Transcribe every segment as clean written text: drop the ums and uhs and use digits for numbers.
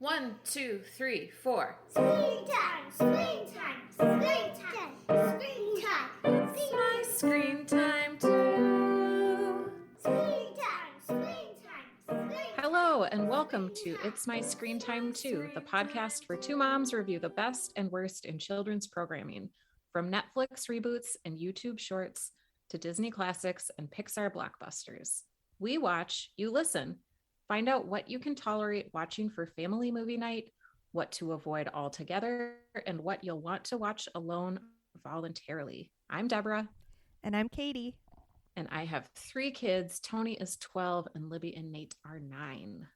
1, 2, 3, 4. Screen time, screen time, screen time, screen time. It's my screen time too. Screen time, screen time, screen time. Hello, and welcome to It's My Screen Time Too, the podcast where two moms review the best and worst in children's programming, from Netflix reboots and YouTube shorts to Disney classics and Pixar blockbusters. We watch, you listen. Find out what you can tolerate watching for family movie night, what to avoid altogether, and what you'll want to watch alone voluntarily. I'm Deborah. And I'm Katie. And I have 3 kids. Tony is 12 and Libby and Nate are 9.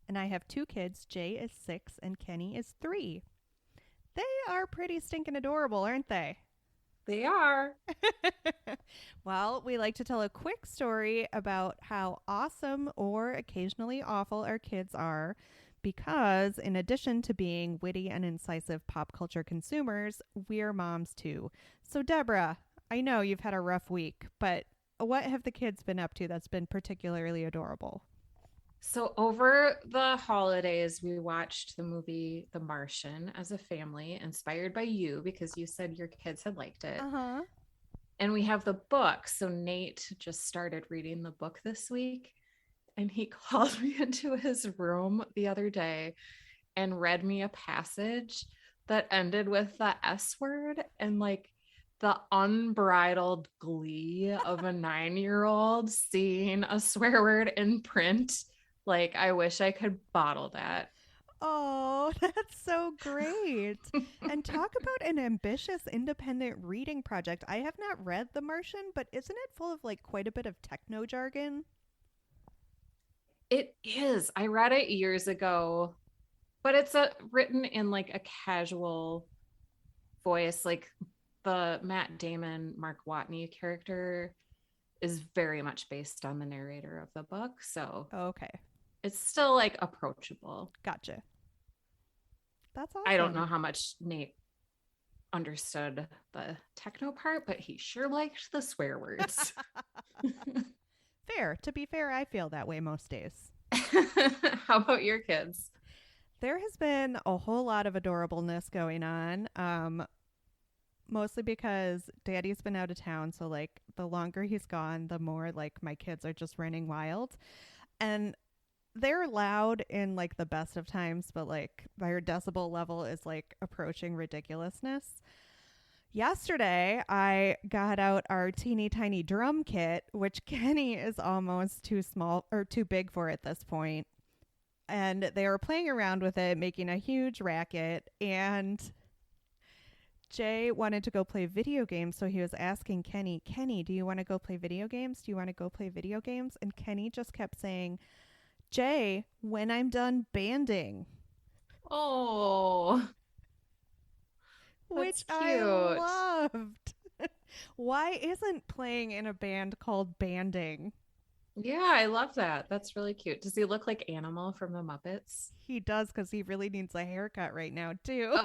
And I have 2 kids. Jay is 6 and Kenny is 3. They are pretty stinking adorable, aren't they? They are. Well, we like to tell a quick story about how awesome or occasionally awful our kids are, because in addition to being witty and incisive pop culture consumers, we're moms too. So Deborah, I know you've had a rough week, but what have the kids been up to that's been particularly adorable? So over the holidays, we watched the movie The Martian as a family, inspired by you because you said your kids had liked it. Uh-huh. And we have the book. So Nate just started reading the book this week, and he called me into his room the other day and read me a passage that ended with the S word, and like the unbridled glee of a 9-year-old seeing a swear word in print. Like, I wish I could bottle that. Oh, that's so great. And talk about an ambitious independent reading project. I have not read The Martian, but isn't it full of like quite a bit of techno jargon? It is. I read it years ago, but it's written in like a casual voice. Like the Matt Damon, Mark Watney character is very much based on the narrator of the book. So Okay. it's still like approachable. Gotcha. That's awesome. I don't know how much Nate understood the techno part, but he sure liked the swear words. Fair. To be fair, I feel that way most days. How about your kids? There has been a whole lot of adorableness going on. Mostly because Daddy's been out of town. So like the longer he's gone, the more like my kids are just running wild. And they're loud in like the best of times, but like their decibel level is like approaching ridiculousness. Yesterday, I got out our teeny tiny drum kit, which Kenny is almost too small or too big for at this point. And they were playing around with it, making a huge racket. And Jay wanted to go play video games, so he was asking Kenny, do you want to go play video games? Do you want to go play video games? And Kenny just kept saying, Jay, when I'm done banding. Oh, Which that's I cute. loved. Why isn't playing in a band called banding? Yeah, I love that. That's really cute. Does he look like Animal from the Muppets? He does, because he really needs a haircut right now, too.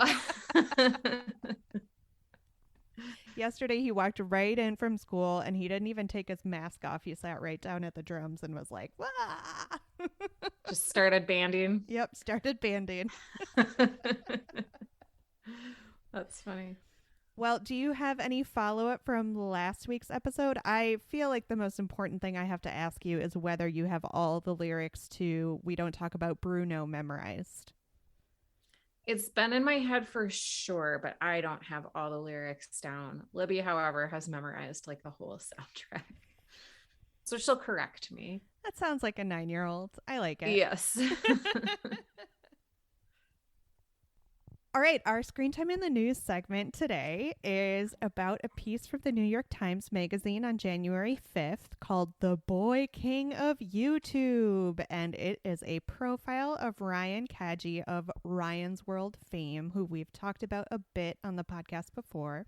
Yesterday, he walked right in from school, and he didn't even take his mask off. He sat right down at the drums and was like, wah! Just started banding. Yep, started banding. That's funny. Well, do you have any follow-up from last week's episode? I feel like the most important thing I have to ask you is whether you have all the lyrics to We Don't Talk About Bruno memorized. It's been in my head for sure, but I don't have all the lyrics down. Libby, however, has memorized like the whole soundtrack. So she'll correct me. That sounds like a 9-year-old. I like it. Yes. All right, our Screen Time in the News segment today is about a piece from the New York Times Magazine on January 5th called The Boy King of YouTube. And it is a profile of Ryan Kaji of Ryan's World fame, who we've talked about a bit on the podcast before.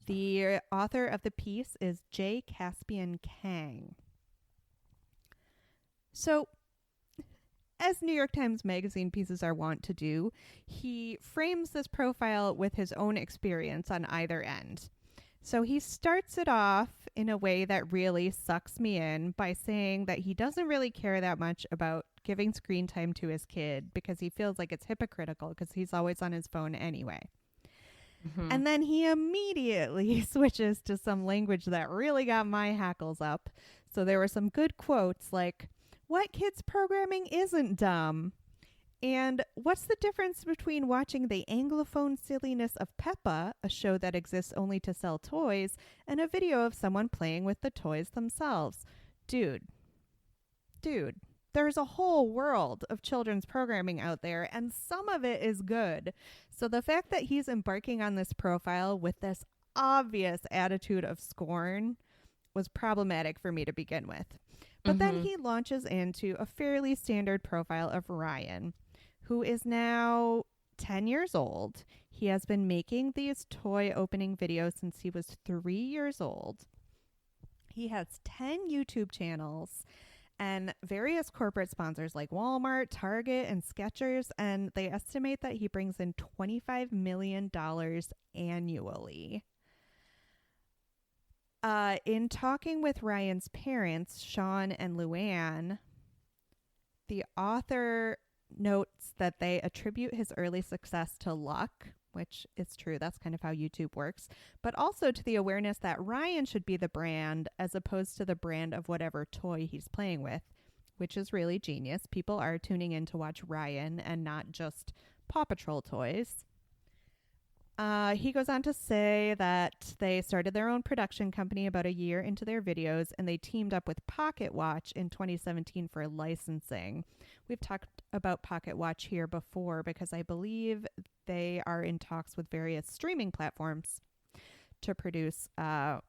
The author of the piece is J. Caspian Kang. So, as New York Times Magazine pieces are wont to do, he frames this profile with his own experience on either end. So he starts it off in a way that really sucks me in by saying that he doesn't really care that much about giving screen time to his kid because he feels like it's hypocritical because he's always on his phone anyway. Mhm. And then he immediately switches to some language that really got my hackles up. So there were some good quotes like, "What kids programming isn't dumb?" And "What's the difference between watching the Anglophone silliness of Peppa, a show that exists only to sell toys, and a video of someone playing with the toys themselves?" Dude, there's a whole world of children's programming out there, and some of it is good. So the fact that he's embarking on this profile with this obvious attitude of scorn was problematic for me to begin with. But then Mhm. he launches into a fairly standard profile of Ryan, who is now 10 years old. He has been making these toy opening videos since he was 3 years old. He has 10 YouTube channels and various corporate sponsors like Walmart, Target, and Skechers, and they estimate that he brings in $25 million annually. In talking with Ryan's parents, Sean and Luann, the author notes that they attribute his early success to luck, which is true. That's kind of how YouTube works, but also to the awareness that Ryan should be the brand as opposed to the brand of whatever toy he's playing with, which is really genius. People are tuning in to watch Ryan and not just Paw Patrol toys. He goes on to say that they started their own production company about a year into their videos, and they teamed up with Pocket Watch in 2017 for licensing. We've talked about Pocket Watch here before because I believe they are in talks with various streaming platforms to produce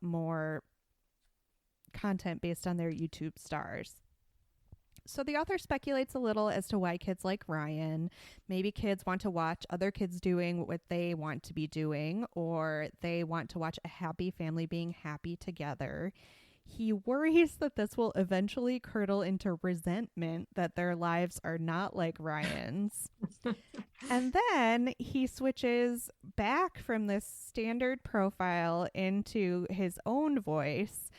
more content based on their YouTube stars. So the author speculates a little as to why kids like Ryan. Maybe kids want to watch other kids doing what they want to be doing, or they want to watch a happy family being happy together. He worries that this will eventually curdle into resentment that their lives are not like Ryan's. And then he switches back from this standard profile into his own voice.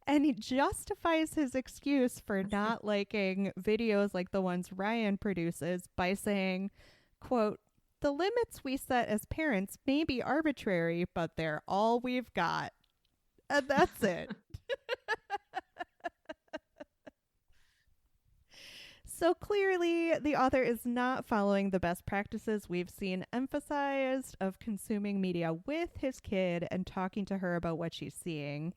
And he justifies his excuse for not liking videos like the ones Ryan produces by saying, quote, "The limits we set as parents may be arbitrary, but they're all we've got." And that's it. So clearly, the author is not following the best practices we've seen emphasized of consuming media with his kid and talking to her about what she's seeing.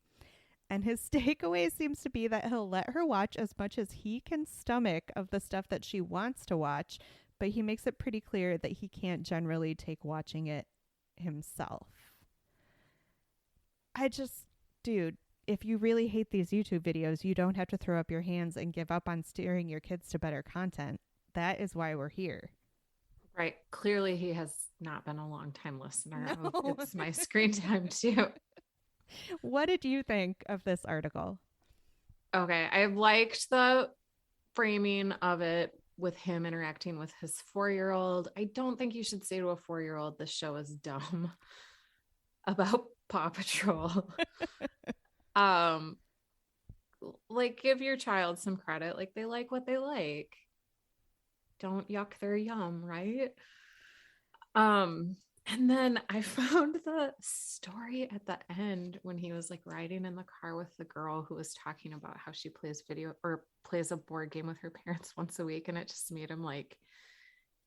And his takeaway seems to be that he'll let her watch as much as he can stomach of the stuff that she wants to watch, but he makes it pretty clear that he can't generally take watching it himself. Dude, if you really hate these YouTube videos, you don't have to throw up your hands and give up on steering your kids to better content. That is why we're here. Right. Clearly, he has not been a long time listener No. of It's My Screen Time Too. What did you think of this article? Okay. I liked the framing of it with him interacting with his 4-year-old. I don't think you should say to a 4-year-old, this show is dumb about Paw Patrol. Like give your child some credit. Like they like what they like. Don't yuck their yum, right? And then I found the story at the end when he was like riding in the car with the girl who was talking about how she plays video or plays a board game with her parents once a week. And it just made him like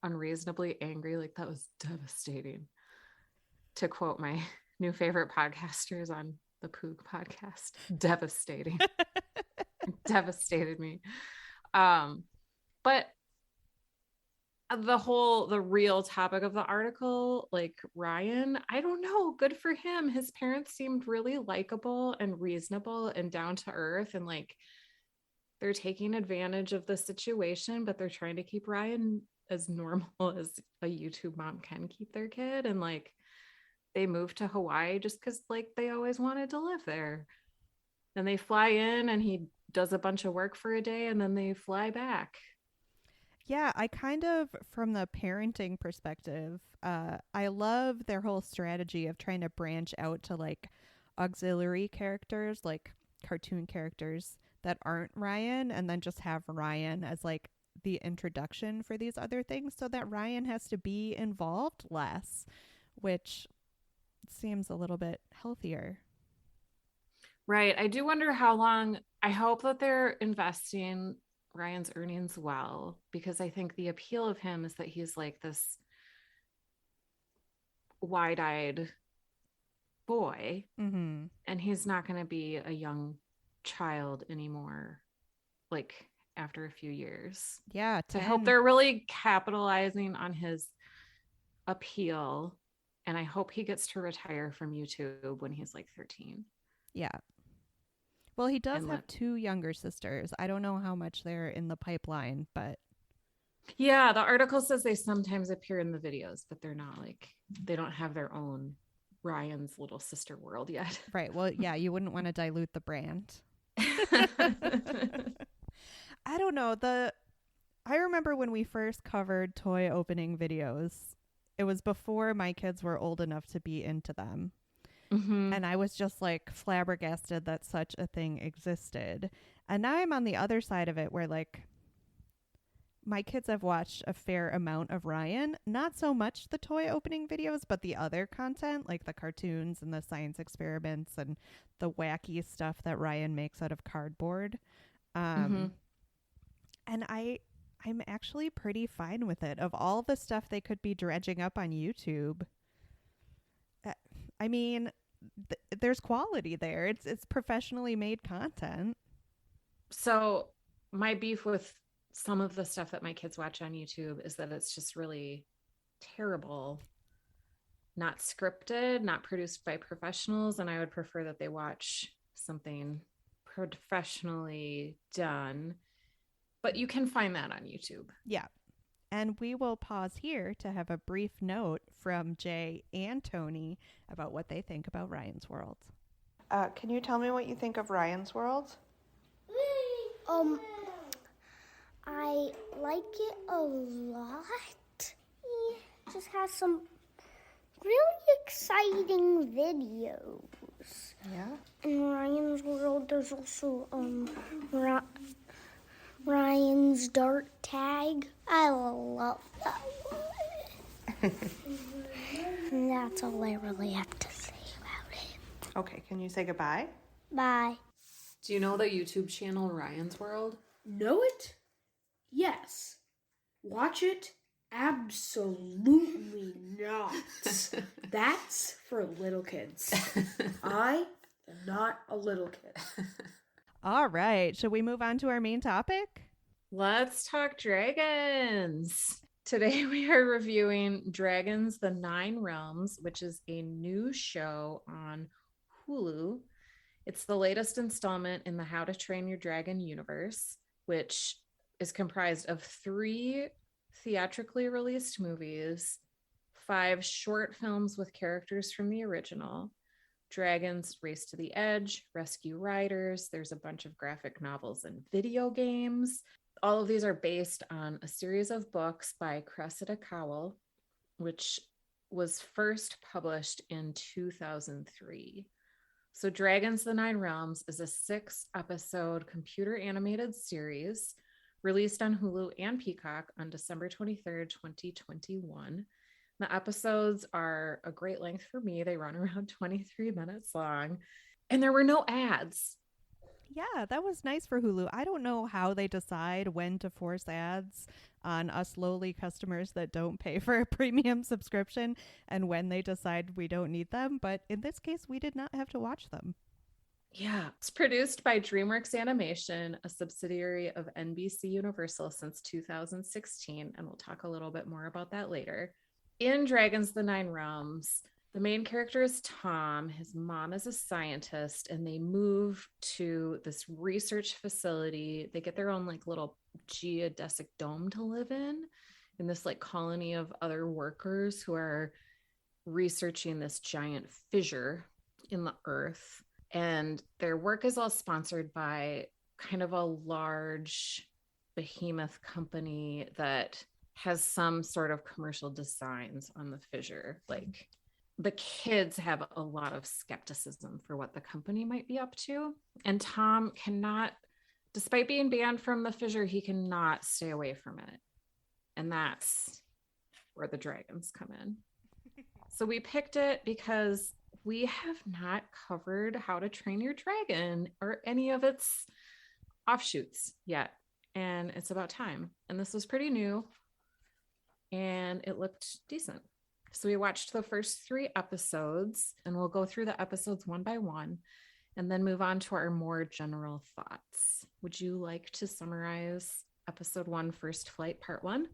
unreasonably angry. Like that was devastating. To quote my new favorite podcasters on the Poog podcast, devastating. Devastated me. But the real topic of the article, like Ryan, I don't know, good for him. His parents seemed really likable and reasonable and down to earth, and like they're taking advantage of the situation, but they're trying to keep Ryan as normal as a YouTube mom can keep their kid. And like they moved to Hawaii just because like they always wanted to live there, and they fly in and he does a bunch of work for a day and then they fly back. Yeah, I kind of, from the parenting perspective, I love their whole strategy of trying to branch out to like auxiliary characters, like cartoon characters that aren't Ryan, and then just have Ryan as like the introduction for these other things so that Ryan has to be involved less, which seems a little bit healthier. Right. I do wonder how long. I hope that they're investing Ryan's earnings well, because I think the appeal of him is that he's like this wide-eyed boy, Mm-hmm. and he's not going to be a young child anymore, like after a few years. Yeah, So I hope 10. they're really capitalizing on his appeal, and I hope he gets to retire from YouTube when he's like 13. Yeah. Well, he does And have two younger sisters. I don't know how much they're in the pipeline, but yeah, the article says they sometimes appear in the videos, but they're not like, they don't have their own Ryan's little sister world yet. right. Well, yeah, you wouldn't want to dilute the brand. I don't know. I remember when we first covered toy opening videos. It was before my kids were old enough to be into them. Mm-hmm. And I was just like flabbergasted that such a thing existed. And now I'm on the other side of it where like my kids have watched a fair amount of Ryan, not so much the toy opening videos, but the other content like the cartoons and the science experiments and the wacky stuff that Ryan makes out of cardboard. Mm-hmm. And I'm actually pretty fine with it. Of all the stuff they could be dredging up on YouTube, I mean, there's quality there. It's professionally made content. So my beef with some of the stuff that my kids watch on YouTube is that it's just really terrible, not scripted, not produced by professionals. And I would prefer that they watch something professionally done. But you can find that on YouTube. Yeah. And we will pause here to have a brief note from Jay and Tony about what they think about Ryan's World. Can you tell me what you think of Ryan's World? I like it a lot. It just has some really exciting videos. Yeah. In Ryan's World, there's also Ryan's Dart Tag. I love that one. And that's all I really have to say about it. Okay, can you say goodbye? Bye. Do you know the YouTube channel Ryan's World? Know it? Yes. Watch it? Absolutely not. That's for little kids. I am not a little kid. All right. Should we move on to our main topic? Let's talk dragons. Today we are reviewing Dragons: The Nine Realms, which is a new show on Hulu. It's the latest installment in the How to Train Your Dragon universe, which is comprised of 3 theatrically released movies, 5 short films with characters from the original, Dragons Race to the Edge, Rescue Riders. There's a bunch of graphic novels and video games. All of these are based on a series of books by Cressida Cowell, which was first published in 2003. So Dragons: The Nine Realms is a 6-episode computer animated series released on Hulu and Peacock on December 23rd, 2021. The episodes are a great length for me. They run around 23 minutes long, and there were no ads. Yeah, that was nice for Hulu. I don't know how they decide when to force ads on us lowly customers that don't pay for a premium subscription and when they decide we don't need them. But in this case, we did not have to watch them. Yeah, it's produced by Dreamworks Animation, a subsidiary of NBC Universal since 2016, and we'll talk a little bit more about that later. In Dragons: The Nine Realms, the main character is Tom. His mom is a scientist, and they move to this research facility. They get their own like little geodesic dome to live in this like colony of other workers who are researching this giant fissure in the earth. And their work is all sponsored by kind of a large behemoth company that has some sort of commercial designs on the fissure. Like the kids have a lot of skepticism for what the company might be up to. And Tom cannot, despite being banned from the fissure, he cannot stay away from it. And that's where the dragons come in. So we picked it because we have not covered How to Train Your Dragon or any of its offshoots yet. And it's about time. And this was pretty new and it looked decent. So we watched the first 3 episodes and we'll go through the episodes one by one and then move on to our more general thoughts. Would you like to summarize episode 1, First Flight, part 1?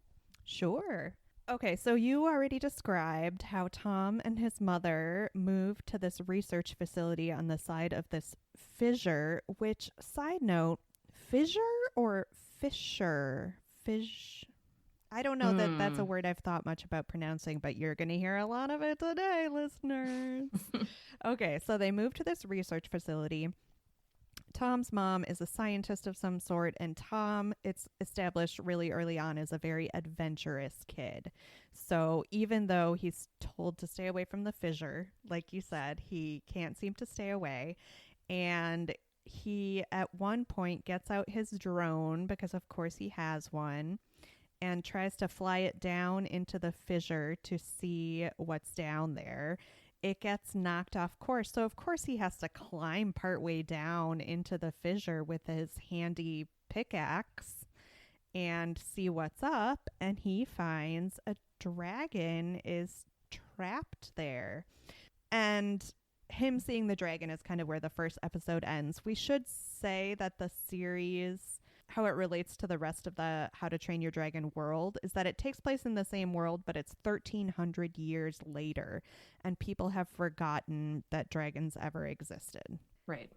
Sure. Okay, so you already described how Tom and his mother moved to this research facility on the side of this fissure, which, side note, fissure or fisher? I don't know that that's a word I've thought much about pronouncing, but you're going to hear a lot of it today, listeners. Okay, so they moved to this research facility. Tom's mom is a scientist of some sort, and Tom, it's established really early on, is a very adventurous kid. So even though he's told to stay away from the fissure, like you said, he can't seem to stay away. And he, at one point, gets out his drone, because of course he has one, and tries to fly it down into the fissure to see what's down there. It gets knocked off course. So, of course, he has to climb partway down into the fissure with his handy pickaxe and see what's up. And he finds a dragon is trapped there. And him seeing the dragon is kind of where the first episode ends. We should say that the series, how it relates to the rest of the How to Train Your Dragon world, is that it takes place in the same world, but it's 1,300 years later, and people have forgotten that dragons ever existed. Right.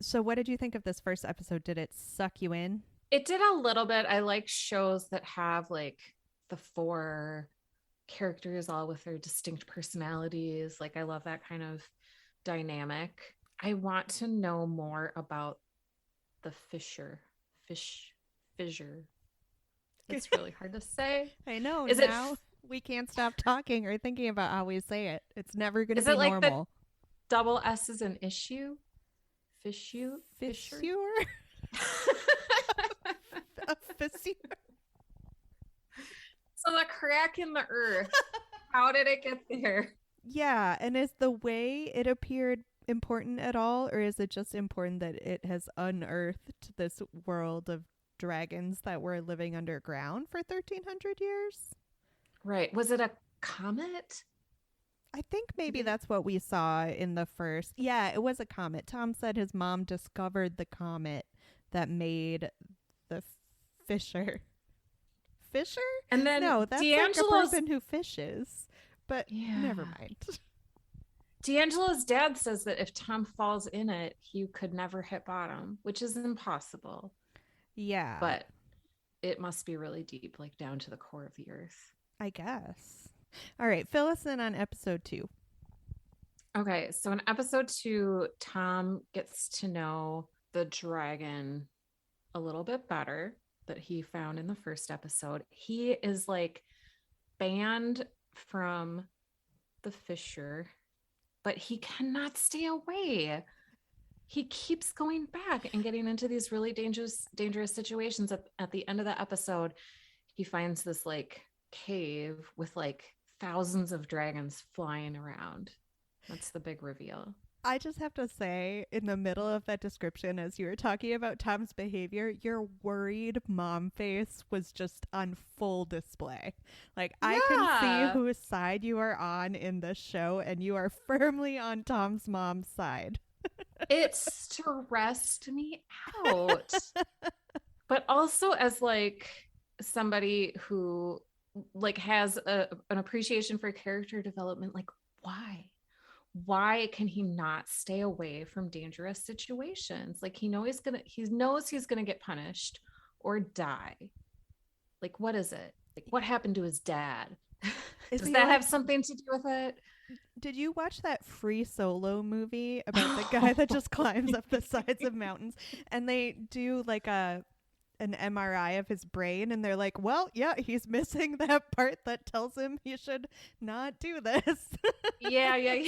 So what did you think of this first episode? Did it suck you in? It did a little bit. I like shows that have like the 4 characters all with their distinct personalities. Like I love that kind of dynamic. I want to know more about the fissure. It's really hard to say. I know. Is now we can't stop talking or thinking about how we say it. It's never going to be like normal. The double S is an issue? Fissure? Fissure? A fissure? So the crack in the earth. How did it get there? Yeah, and is the way it appeared important at all, or is it just important that it has unearthed this world of dragons that were living underground for 1,300 years? Right. Was it a comet? I think maybe that's what we saw in the first. Yeah, it was a comet. Tom said his mom discovered the comet that made the fissure. Fisher? And then no, that's like a person who fishes. But never mind. D'Angelo's dad says that if Tom falls in it, he could never hit bottom, which is impossible. Yeah. But it must be really deep, like down to the core of the earth. I guess. All right, fill us in on episode 2. Okay, so in episode 2, Tom gets to know the dragon a little bit better that he found in the first episode. He is like banned from the fissure, but he cannot stay away. He keeps going back and getting into these really dangerous situations. At the end of the episode, he finds this like cave with like thousands of dragons flying around. That's the big reveal. I just have to say, in the middle of that description, as you were talking about Tom's behavior, your worried mom face was just on full display. Like, I can see whose side you are on in this show, and you are firmly on Tom's mom's side. It stressed me out. But also as like somebody who like has an appreciation for character development, like why can he not stay away from dangerous situations? Like he knows he's gonna get punished or die. Like what is it? Like what happened to his dad? Does that have something to do with it? Did you watch that Free Solo movie about the guy that just climbs up the sides of mountains? And they do like a an MRI of his brain, and they're like, well, yeah, he's missing that part that tells him he should not do this. Yeah.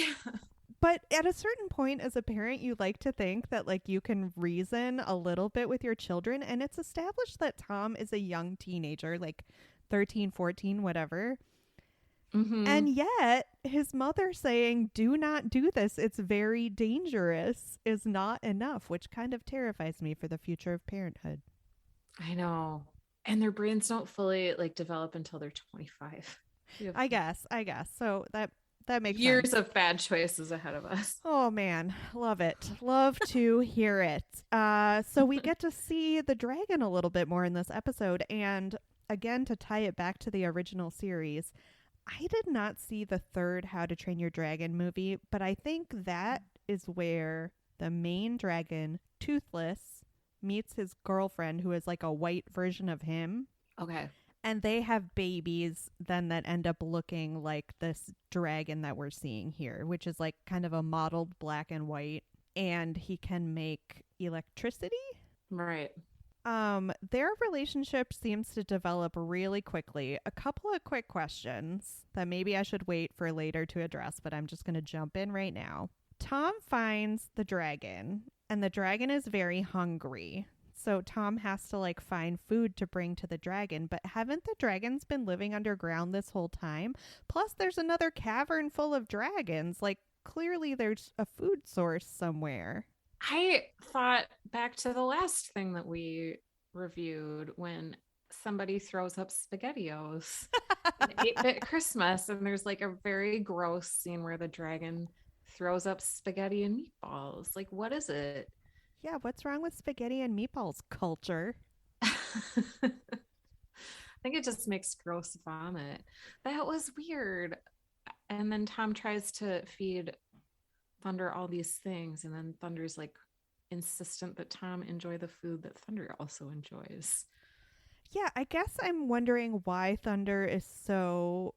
But at a certain point as a parent, you like to think that like you can reason a little bit with your children. And it's established that Tom is a young teenager, like 13, 14, whatever. Mm-hmm. And yet his mother saying, do not do this, it's very dangerous, is not enough, which kind of terrifies me for the future of parenthood. I know. And their brains don't fully like develop until they're 25. I guess. So that makes years sense. of bad choices ahead of us. Oh man, love it. Love to hear it. So we get to see the dragon a little bit more in this episode, and again, to tie it back to the original series, I did not see the third How to Train Your Dragon movie, but I think that is where the main dragon, Toothless, meets his girlfriend, who is like a white version of him. Okay. And they have babies then that end up looking like this dragon that we're seeing here, which is like kind of a modeled black and white. And he can make electricity. Right. Their relationship seems to develop really quickly. A couple of quick questions that maybe I should wait for later to address, but I'm just going to jump in right now. Tom finds the dragon, and the dragon is very hungry. So Tom has to like find food to bring to the dragon, but haven't the dragons been living underground this whole time? Plus there's another cavern full of dragons. Like clearly there's a food source somewhere. I thought back to the last thing that we reviewed when somebody throws up SpaghettiOs in 8-Bit Christmas, and there's like a very gross scene where the dragon throws up spaghetti and meatballs. Like, what is it? Yeah, what's wrong with spaghetti and meatballs culture? I think it just makes gross vomit. That was weird. And then Tom tries to feed Thunder all these things, and then Thunder's like insistent that Tom enjoy the food that Thunder also enjoys. Yeah, I guess I'm wondering why Thunder is so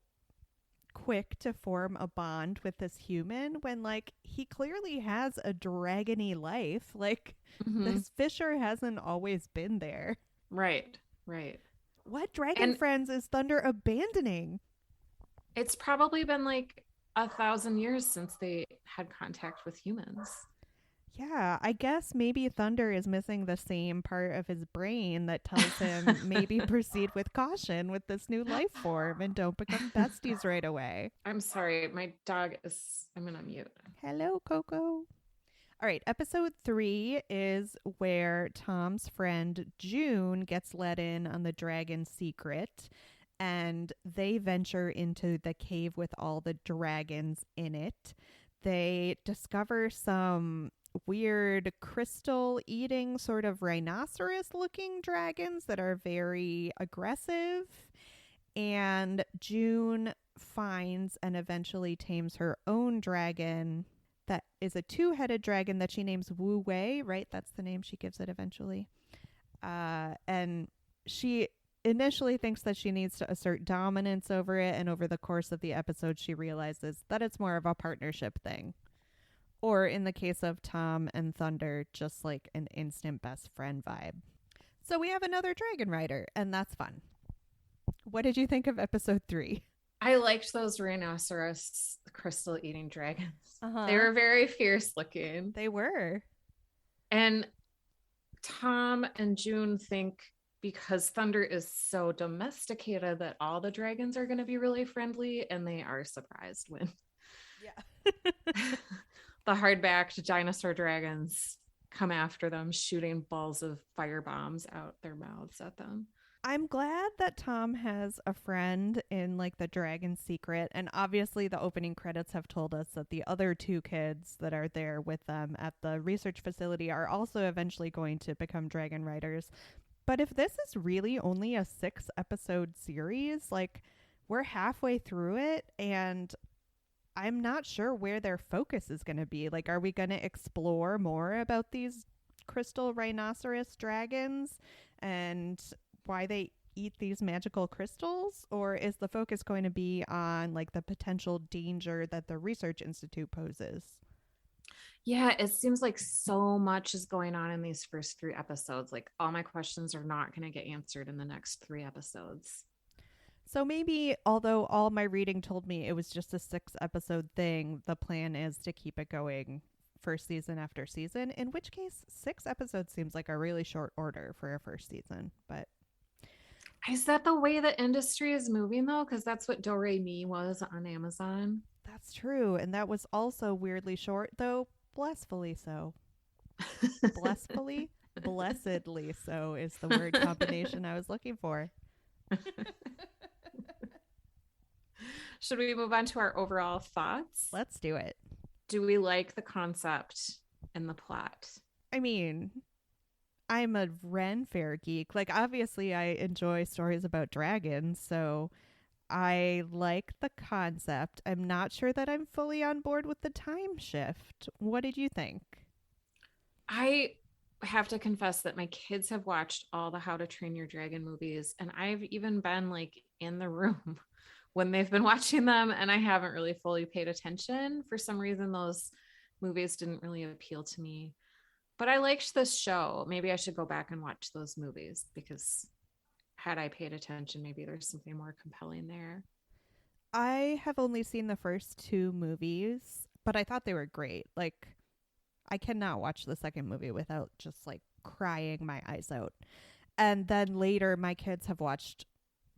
quick to form a bond with this human when like he clearly has a dragony life. Like this Fisher hasn't always been there. Right. What dragon friends is Thunder abandoning? It's probably been like 1,000 years since they had contact with humans. Yeah, I guess maybe Thunder is missing the same part of his brain that tells him maybe proceed with caution with this new life form and don't become besties right away. I'm sorry, my dog is, I'm gonna mute. Hello, Coco. All right, episode 3 is where Tom's friend June gets let in on the dragon secret, and they venture into the cave with all the dragons in it. They discover some weird crystal eating sort of rhinoceros looking dragons that are very aggressive, and June finds and eventually tames her own dragon that is a 2-headed dragon that she names Wu Wei, right? That's the name she gives it eventually. And she initially thinks that she needs to assert dominance over it, and over the course of the episode she realizes that it's more of a partnership thing. Or in the case of Tom and Thunder, just like an instant best friend vibe. So we have another dragon rider, and that's fun. What did you think of episode 3? I liked those rhinoceros crystal eating dragons. Uh-huh. They were very fierce looking. They were. And Tom and June think because Thunder is so domesticated that all the dragons are going to be really friendly, and they are surprised when the hardbacked dinosaur dragons come after them, shooting balls of fire bombs out their mouths at them. I'm glad that Tom has a friend in like the dragon secret, and obviously the opening credits have told us that the other 2 kids that are there with them at the research facility are also eventually going to become dragon riders. But if this is really only a 6-episode series, like we're halfway through it, and I'm not sure where their focus is going to be. Like, are we going to explore more about these crystal rhinoceros dragons and why they eat these magical crystals? Or is the focus going to be on like the potential danger that the research institute poses? Yeah, it seems like so much is going on in these first 3 episodes. Like all my questions are not going to get answered in the next 3 episodes. So maybe, although all my reading told me it was just a 6 episode thing, the plan is to keep it going first season after season, in which case 6 episodes seems like a really short order for a first season. But Is that the way the industry is moving though? Because that's what Do Re Mi was on Amazon. that's true. And that was also weirdly short, though blissfully so. Blissfully? Blessedly so is the word combination I was looking for. Should we move on to our overall thoughts? Let's do it. Do we like the concept and the plot? I mean, I'm a Ren Fair geek. Like, obviously, I enjoy stories about dragons, so I like the concept. I'm not sure that I'm fully on board with the time shift. What did you think? I have to confess that my kids have watched all the How to Train Your Dragon movies, and I've even been like in the room when they've been watching them, and I haven't really fully paid attention. For some reason, those movies didn't really appeal to me. But I liked this show. Maybe I should go back and watch those movies because had I paid attention, maybe there's something more compelling there. I have only seen the first 2 movies, but I thought they were great. Like, I cannot watch the second movie without just like crying my eyes out. And then later, my kids have watched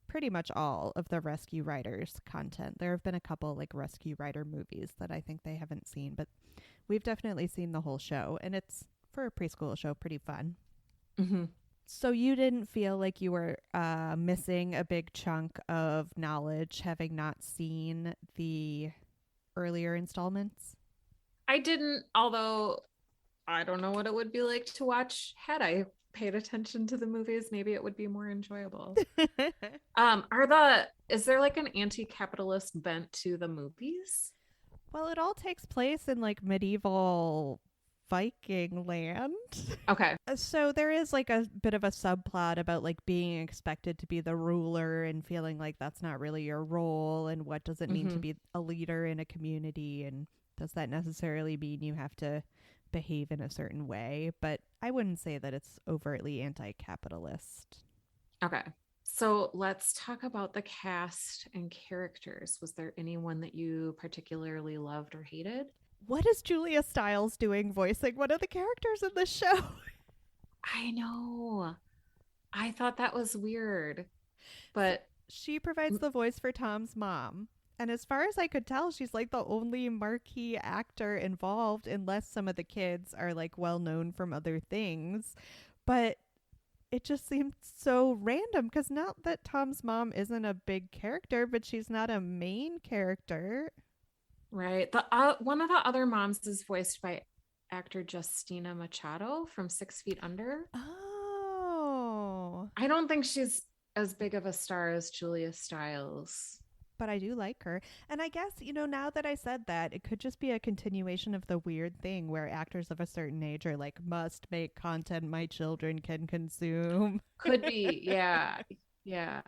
pretty much all of the Rescue Riders content. There have been a couple like Rescue Rider movies that I think they haven't seen, but we've definitely seen the whole show, and it's, for a preschool show, pretty fun. Mm-hmm. So you didn't feel like you were missing a big chunk of knowledge having not seen the earlier installments? I didn't, although I don't know what it would be like to watch had I paid attention to the movies. Maybe it would be more enjoyable. Is there like an anti-capitalist bent to the movies? Well, it all takes place in like medieval Viking land. Okay. So there is like a bit of a subplot about like being expected to be the ruler and feeling like that's not really your role, and what does it mean to be a leader in a community, and does that necessarily mean you have to behave in a certain way? But I wouldn't say that it's overtly anti-capitalist. Okay. So let's talk about the cast and characters. Was there anyone that you particularly loved or hated? What is Julia Stiles doing voicing one of the characters in this show? I know. I thought that was weird. But she provides the voice for Tom's mom. And as far as I could tell, she's like the only marquee actor involved, unless some of the kids are like well known from other things. But it just seemed so random, because not that Tom's mom isn't a big character, but she's not a main character. right. The one of the other moms is voiced by actor Justina Machado from 6 Feet Under. Oh. I don't think she's as big of a star as Julia Stiles. But I do like her. And I guess, now that I said that, it could just be a continuation of the weird thing where actors of a certain age are like, must make content my children can consume. Could be. Yeah. Yeah.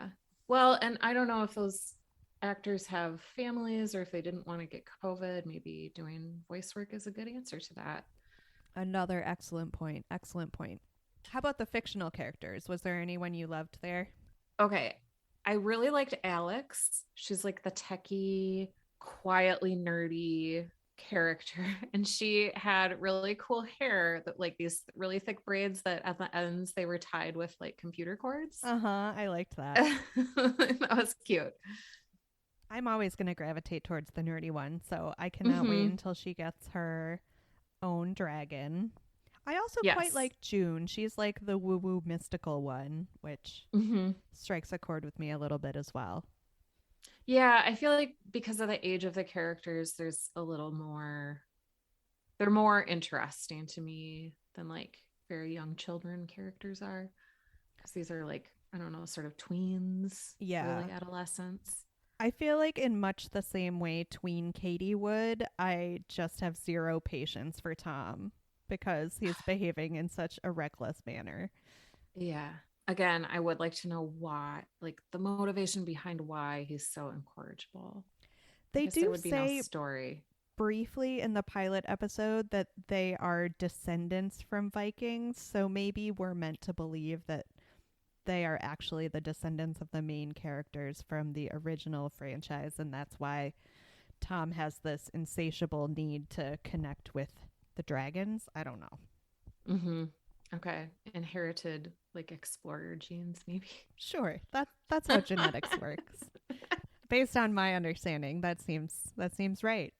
Well, and I don't know if those actors have families or if they didn't want to get COVID. Maybe doing voice work is a good answer to that. Another excellent point. Excellent point. How about the fictional characters? Was there anyone you loved there? Okay. I really liked Alex. She's like the techie, quietly nerdy character. And she had really cool hair, that like these really thick braids that at the ends they were tied with like computer cords. I liked that. That was cute. I'm always going to gravitate towards the nerdy one, so I cannot wait until she gets her own dragon. I also quite like June. She's like the woo-woo mystical one, which strikes a chord with me a little bit as well. Yeah, I feel like because of the age of the characters, there's a little more, they're more interesting to me than like very young children characters are. Because these are like, I don't know, sort of tweens, early adolescents. I feel like in much the same way tween Katie would, I just have zero patience for Tom, because he's behaving in such a reckless manner. Yeah. Again, I would like to know why, like the motivation behind why he's so incorrigible. They do there would be no story. briefly in the pilot episode that they are descendants from Vikings, so maybe we're meant to believe that they are actually the descendants of the main characters from the original franchise, and that's why Tom has this insatiable need to connect with the dragons. I don't know. Mm-hmm. Okay. Inherited like explorer genes, maybe. Sure, that's how genetics works. Based on my understanding, that seems right.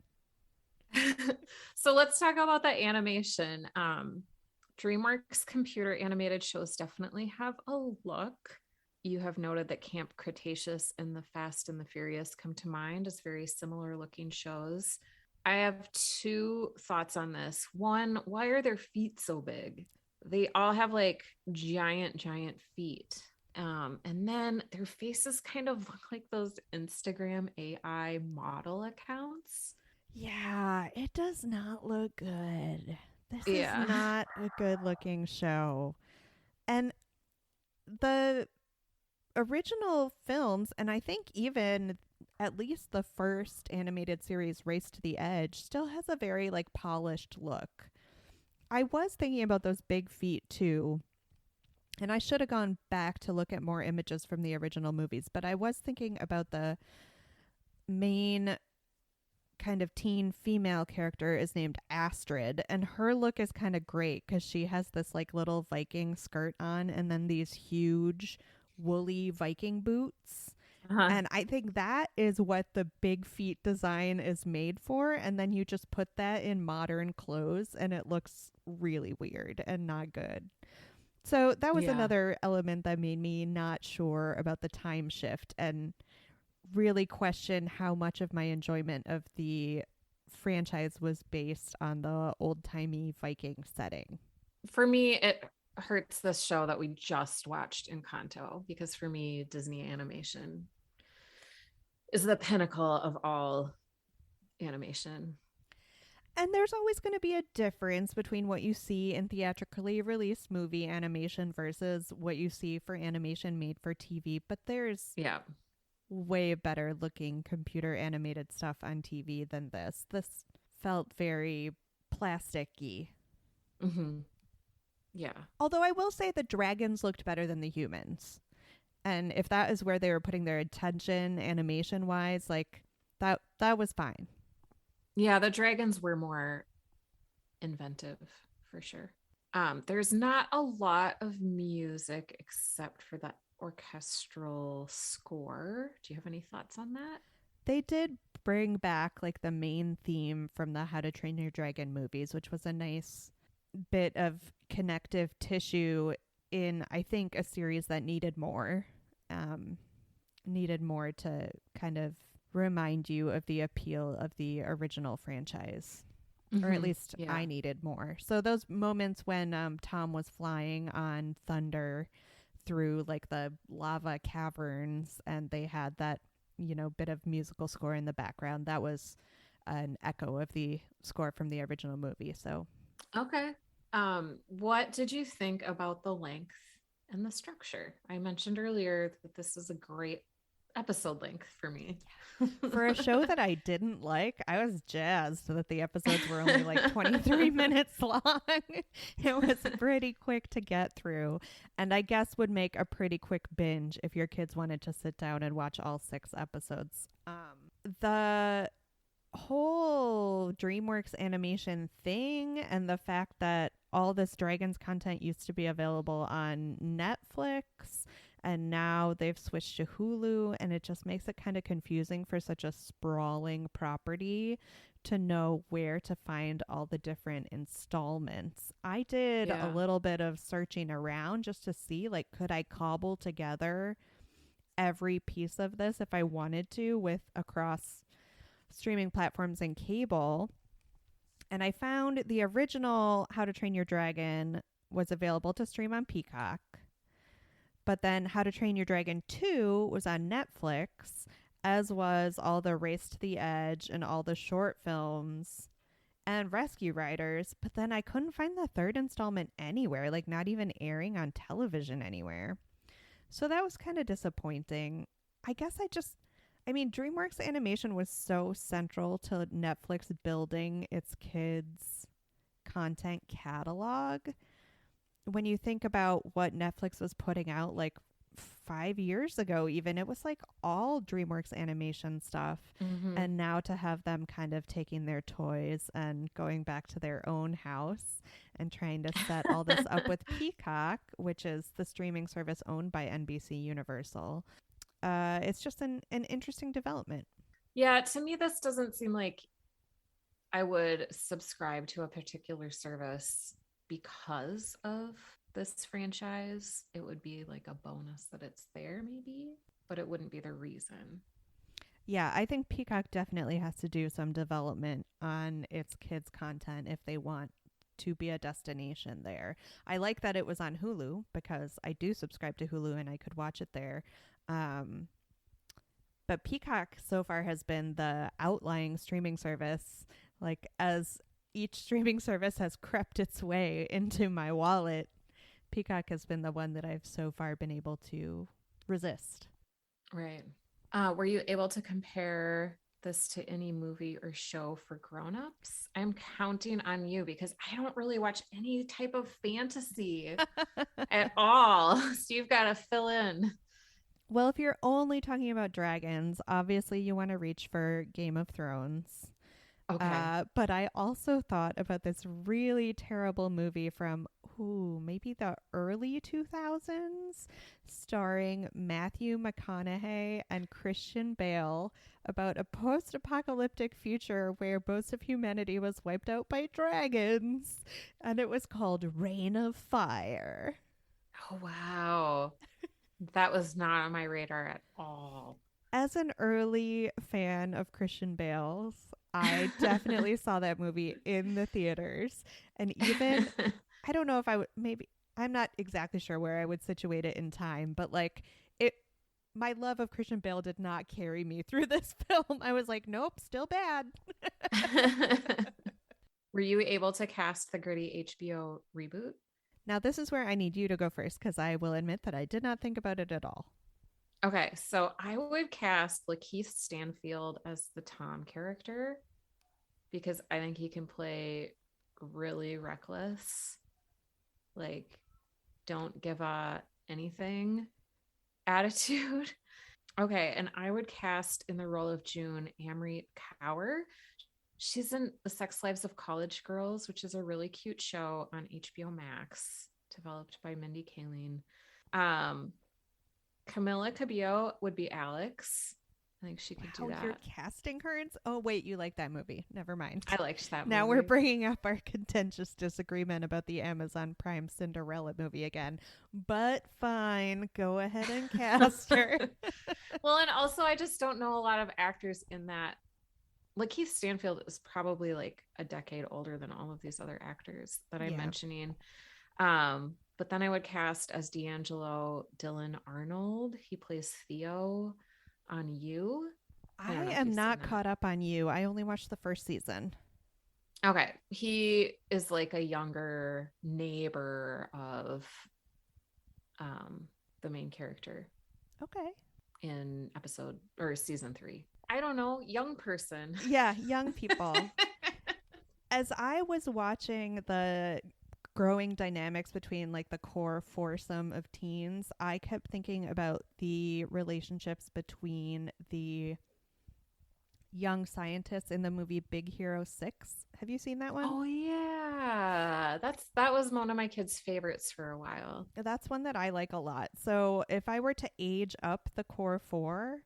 So let's talk about the animation. DreamWorks computer animated shows definitely have a look. You have noted that Camp Cretaceous and The Fast and the Furious come to mind as very similar looking shows. I have two thoughts on this. One, why are their feet so big? They all have like giant feet. And then their faces kind of look like those Instagram AI model accounts. Yeah, it does not look good. This Yeah. is not a good looking show. And the original films, and I think even at least the first animated series, Race to the Edge, still has a very like polished look. I was thinking about those big feet too. And I should have gone back to look at more images from the original movies, but I was thinking about the main kind of teen female character is named Astrid, and her look is kind of great because she has this like little Viking skirt on and then these huge woolly Viking boots. Uh-huh. And I think that is what the big feet design is made for. And then you just put that in modern clothes and it looks really weird and not good. So that was another element that made me not sure about the time shift and really question how much of my enjoyment of the franchise was based on the old-timey Viking setting. For me, it hurts this show that we just watched in Kanto, because for me, Disney animation is the pinnacle of all animation. And there's always going to be a difference between what you see in theatrically released movie animation versus what you see for animation made for TV. But there's way better looking computer animated stuff on TV than this. This felt very plasticky. Mm-hmm. Yeah. Although I will say the dragons looked better than the humans. And if that is where they were putting their attention animation wise, like that was fine. Yeah, the dragons were more inventive for sure. There's not a lot of music except for that orchestral score. Do you have any thoughts on that? They did bring back like the main theme from the How to Train Your Dragon movies, which was a nice bit of connective tissue in, I think, a series that needed more to kind of remind you of the appeal of the original franchise. Mm-hmm. Or at least I needed more. So those moments when Tom was flying on thunder through like the lava caverns and they had that, bit of musical score in the background, that was an echo of the score from the original movie. So okay. What did you think about the length and the structure? I mentioned earlier that this is a great episode length for me. For a show that I didn't like, I was jazzed that the episodes were only like 23 minutes long. It was pretty quick to get through, and I guess would make a pretty quick binge if your kids wanted to sit down and watch all 6 episodes. The whole DreamWorks animation thing and the fact that all this Dragons content used to be available on Netflix and now they've switched to Hulu, and it just makes it kind of confusing for such a sprawling property to know where to find all the different installments. I did a little bit of searching around just to see, like, could I cobble together every piece of this if I wanted to with across streaming platforms and cable. And I found the original How to Train Your Dragon was available to stream on Peacock. But then How to Train Your Dragon 2 was on Netflix, as was all the Race to the Edge and all the short films and Rescue Riders. But then I couldn't find the third installment anywhere, like not even airing on television anywhere. So that was kind of disappointing. I guess I mean, DreamWorks Animation was so central to Netflix building its kids' content catalog. When you think about what Netflix was putting out like 5 years ago, even, it was like all DreamWorks Animation stuff. Mm-hmm. And now to have them kind of taking their toys and going back to their own house and trying to set all this up with Peacock, which is the streaming service owned by NBC Universal. It's just an interesting development. Yeah, to me, this doesn't seem like I would subscribe to a particular service because of this franchise. It would be like a bonus that it's there, maybe, but it wouldn't be the reason. Yeah, I think Peacock definitely has to do some development on its kids' content if they want to be a destination there. I like that it was on Hulu because I do subscribe to Hulu and I could watch it there. But Peacock so far has been the outlying streaming service. Like, as each streaming service has crept its way into my wallet, Peacock has been the one that I've so far been able to resist. Right. Were you able to compare this to any movie or show for grown-ups? I'm counting on you because I don't really watch any type of fantasy at all. So you've got to fill in. Well, if you're only talking about dragons, obviously you want to reach for Game of Thrones. Okay. But I also thought about this really terrible movie from maybe the early 2000s, starring Matthew McConaughey and Christian Bale, about a post-apocalyptic future where most of humanity was wiped out by dragons, and it was called Reign of Fire. Oh, wow. That was not on my radar at all. As an early fan of Christian Bale's, I definitely saw that movie in the theaters. And even, I don't know if I would, maybe, I'm not exactly sure where I would situate it in time, but like my love of Christian Bale did not carry me through this film. I was like, nope, still bad. Were you able to cast the gritty HBO reboot? Now, this is where I need you to go first because I will admit that I did not think about it at all. Okay, so I would cast Lakeith Stanfield as the Tom character because I think he can play really reckless, like don't give a anything attitude. Okay, and I would cast in the role of June Amrit Kaur. She's in The Sex Lives of College Girls, which is a really cute show on HBO Max, developed by Mindy Kaling. Camila Cabello would be Alex. I think she could do that. You're casting her in... Oh, wait, you like that movie. Never mind. I liked that movie. Now we're bringing up our contentious disagreement about the Amazon Prime Cinderella movie again. But fine, go ahead and cast her. Well, and also I just don't know a lot of actors in that. Lakeith Stanfield is probably like a decade older than all of these other actors that I'm mentioning. But then I would cast as D'Angelo Dylan Arnold. He plays Theo on You. I am not caught up on You. I only watched the first season. Okay. He is like a younger neighbor of the main character. Okay. In episode or season 3. I don't know. Young person. Yeah, young people. As I was watching the growing dynamics between like the core foursome of teens, I kept thinking about the relationships between the young scientists in the movie Big Hero 6. Have you seen that one? Oh yeah. That was one of my kids' favorites for a while. That's one that I like a lot. So if I were to age up the core 4,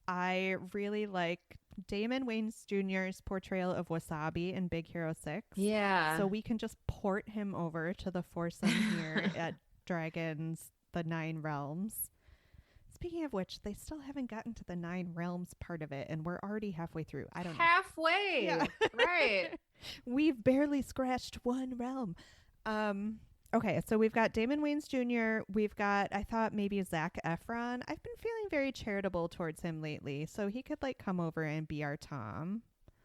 I really like Damon Wayans Jr.'s portrayal of Wasabi in Big Hero 6. Yeah. So we can just port him over to the foursome here at Dragons, the 9 Realms. Speaking of which, they still haven't gotten to the 9 Realms part of it, and we're already halfway through. I don't know. Halfway. Yeah. Right. We've barely scratched 1 realm. Okay, so we've got Damon Wayans Jr. We've got, I thought maybe Zac Efron. I've been feeling very charitable towards him lately, so he could like come over and be our Tom.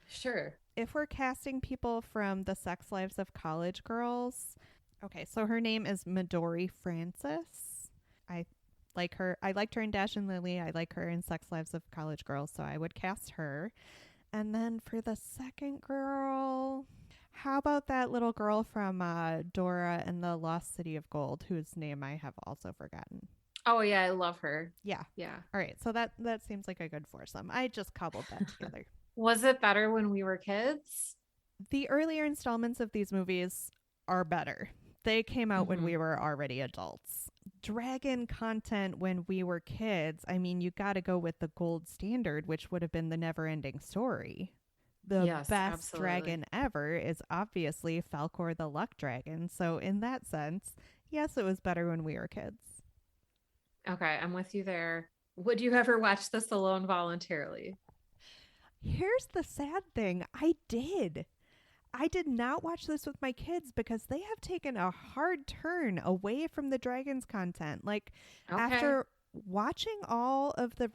Sure. If we're casting people from The Sex Lives of College Girls, okay, so her name is Midori Francis. I like her. I liked her in Dash and Lily. I like her in Sex Lives of College Girls, so I would cast her. And then for the second girl, how about that little girl from Dora and the Lost City of Gold, whose name I have also forgotten? Oh yeah, I love her. Yeah. Yeah. All right. So that seems like a good foursome. I just cobbled that together. Was it better when we were kids? The earlier installments of these movies are better. They came out when we were already adults. Dragon content when we were kids, I mean, you got to go with the gold standard, which would have been the Never-Ending Story. The Yes, best absolutely. dragon ever is obviously Falkor the Luck Dragon. So in that sense, yes, it was better when we were kids. Okay, I'm with you there. Would you ever watch this alone voluntarily? Here's the sad thing. I did. I did not watch this with my kids because they have taken a hard turn away from the dragons content. Like Okay. after watching all of the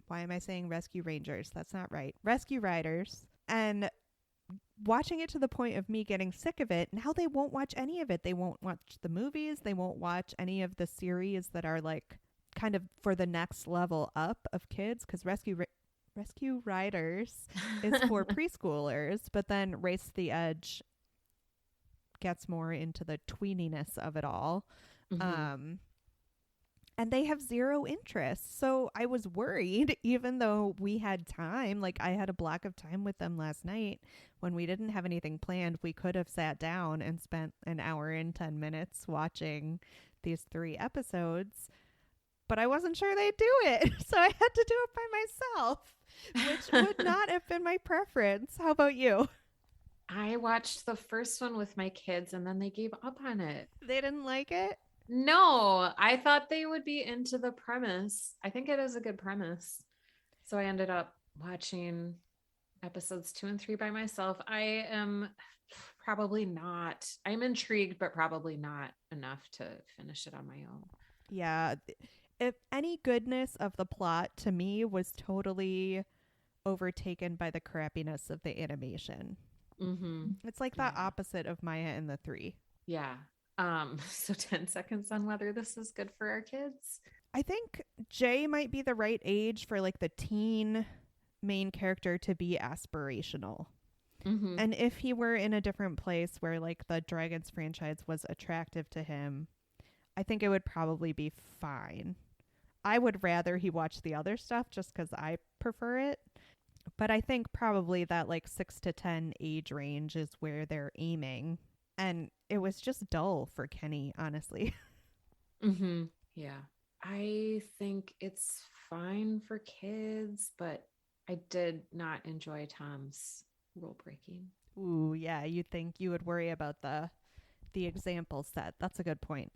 why am I saying rescue rangers? That's not right. Rescue riders, and watching it to the point of me getting sick of it, now they won't watch any of it. They won't watch the movies. They won't watch any of the series that are like kind of for the next level up of kids, because Rescue Riders is for preschoolers, but then Race to the Edge gets more into the tweeniness of it all. And they have zero interest. So I was worried, even though we had time. Like I had a block of time with them last night when we didn't have anything planned. We could have sat down and spent an hour and 10 minutes watching these 3 episodes. But I wasn't sure they'd do it. So I had to do it by myself, which would not have been my preference. How about you? I watched the first one with my kids and then they gave up on it. They didn't like it? No, I thought they would be into the premise. I think it is a good premise. So I ended up watching episodes 2 and 3 by myself. I am probably not. I'm intrigued, but probably not enough to finish it on my own. Yeah. If any goodness of the plot to me was totally overtaken by the crappiness of the animation. It's like the opposite of Maya and the 3. Yeah. So 10 seconds on whether this is good for our kids. I think Jay might be the right age for like the teen main character to be aspirational. And if he were in a different place where like the Dragons franchise was attractive to him, I think it would probably be fine. I would rather he watch the other stuff just because I prefer it. But I think probably that like 6 to 10 age range is where they're aiming. And it was just dull for Kenny, honestly. Yeah. I think it's fine for kids, but I did not enjoy Tom's rule breaking. Ooh, yeah. You'd think you would worry about the example set. That's a good point.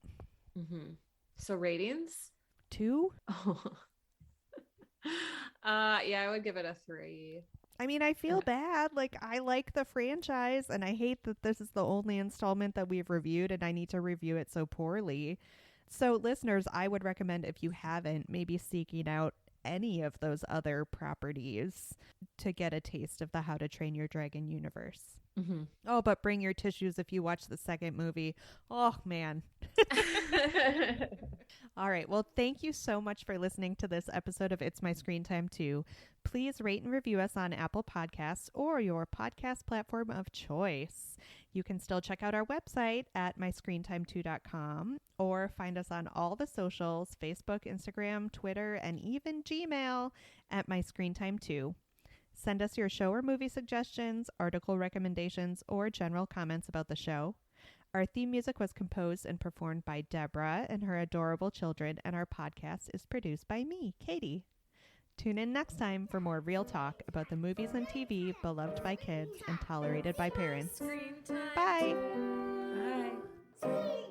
So ratings? 2? Oh. Yeah, I would give it a 3. I mean, I feel bad. Like, I like the franchise, and I hate that this is the only installment that we've reviewed, and I need to review it so poorly. So, listeners, I would recommend, if you haven't, maybe seeking out any of those other properties to get a taste of the How to Train Your Dragon universe. Oh, but bring your tissues if you watch the second movie. Oh, man. All right. Well, thank you so much for listening to this episode of It's My Screen Time Too. Please rate and review us on Apple Podcasts or your podcast platform of choice. You can still check out our website at myscreentime2.com or find us on all the socials, Facebook, Instagram, Twitter, and even Gmail at myscreentime2. Send us your show or movie suggestions, article recommendations, or general comments about the show. Our theme music was composed and performed by Deborah and her adorable children, and our podcast is produced by me, Katie. Tune in next time for more real talk about the movies and TV beloved by kids and tolerated by parents. Bye! Bye.